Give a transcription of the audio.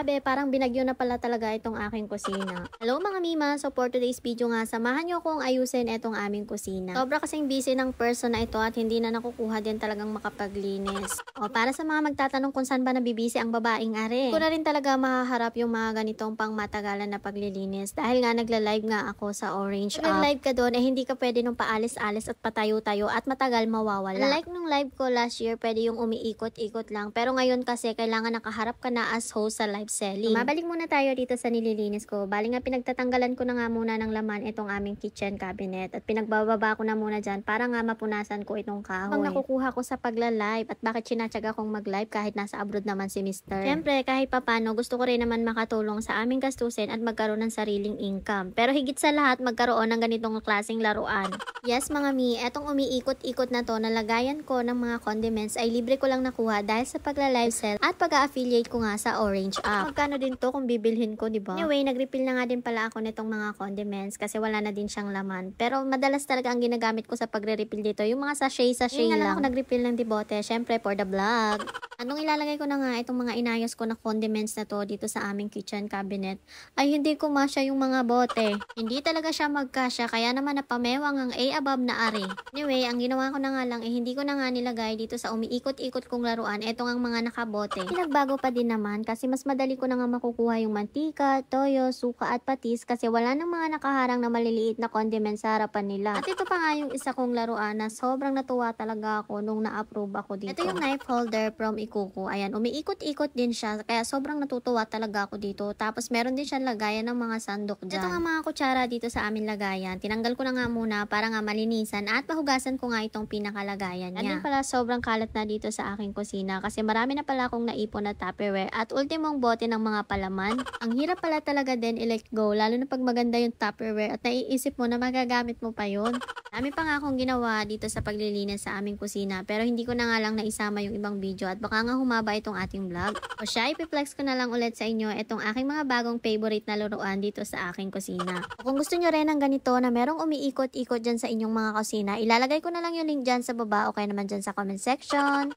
Grabe, parang binagyo na pala talaga itong aking kusina. Hello mga Mima! So for today's video nga, samahan nyo akong ayusin itong aming kusina. Sobra kasing busy ng person na ito at hindi na nakukuha din talagang makapaglinis. O para sa mga magtatanong kung saan ba nabibisi ang babaeng are. Ko na rin talaga mahaharap yung mga ganitong pang matagalan na paglilinis. Dahil nga nagla-live nga ako sa Orange App. Nag-live ka doon, hindi ka pwede nung paalis-alis at patayo-tayo at matagal mawawala. Like nung live ko last year, pwede yung umiikot-ikot lang. Pero ngayon kasi, kailangan nakaharap ka na as host sa live selling. Mabalik muna tayo dito sa nililinis ko. Bali nga pinagtatanggalan ko na nga muna ng laman itong aming kitchen cabinet. At pinagbababa ko na muna dyan para nga mapunasan ko itong kahoy. Pag nakukuha ko sa pagla-live at bakit sinatsaga kong mag-live kahit nasa abroad naman si Mr. Siyempre, kahit papano, gusto ko rin naman makatulong sa aming gastusin at magkaroon ng sariling income. Pero higit sa lahat, magkaroon ng ganitong klaseng laruan. Yes mga mi, etong umiikot-ikot na to, nalagayan ko ng mga condiments ay libre ko lang nakuha dahil sa pagla-live sell at pag-affiliate ko nga sa Orange App. Magkano din to kung bibilhin ko, diba? Anyway, nag-refill na nga din pala ako nitong mga condiments kasi wala na din siyang laman. Pero madalas talaga ang ginagamit ko sa pagre-refill dito, yung mga sachet-sachet lang. Nga lang ako nag-refill ng dibote, syempre for the vlog. Anong ilalagay ko na nga itong mga inayos ko na condiments na to dito sa aming kitchen cabinet ay hindi ko masya yung mga bote. Hindi talaga siya magkasya kaya naman napamewang ang A above na ari. Anyway, ang ginawa ko na nga lang hindi ko na nga nilagay dito sa umiikot-ikot kong laruan etong ang mga nakabote. Pinagbago pa din naman kasi mas madali ko na nga makukuha yung mantika, toyo, suka at patis kasi wala nang mga nakaharang na maliliit na condiments sa harapan nila. At ito pa nga yung isa kong laruan na sobrang natuwa talaga ako nung na-approve ako dito. Ito yung knife holder from Ikuko. Ayan, umiikot-ikot din siya kaya sobrang natutuwa talaga ako dito. Tapos meron din siyang lagayan ng mga sandok dyan. Ito nga mga kutsara dito sa amin lagayan. Tinanggal ko na nga muna para nga malinisan at pahugasan ko nga itong pinakalagayan niya. At din pala sobrang kalat na dito sa aking kusina kasi marami na pala akong naipon na Tupperware at ultimong bote ng mga palaman. Ang hirap pala talaga din i-let go lalo na pag maganda yung Tupperware at naiisip mo na magagamit mo pa yun. Dami pa nga akong ginawa dito sa paglilinis sa aming kusina pero hindi ko na nga lang naisama yung ibang video at baka nga humaba itong ating vlog. O siya, ipiplex ko na lang ulit sa inyo itong aking mga bagong favorite na laruan dito sa aking kusina. O kung gusto nyo rin ng ganito na merong umiikot-ikot dyan sa inyong mga kusina, ilalagay ko na lang yung link dyan sa baba o kaya naman dyan sa comment section.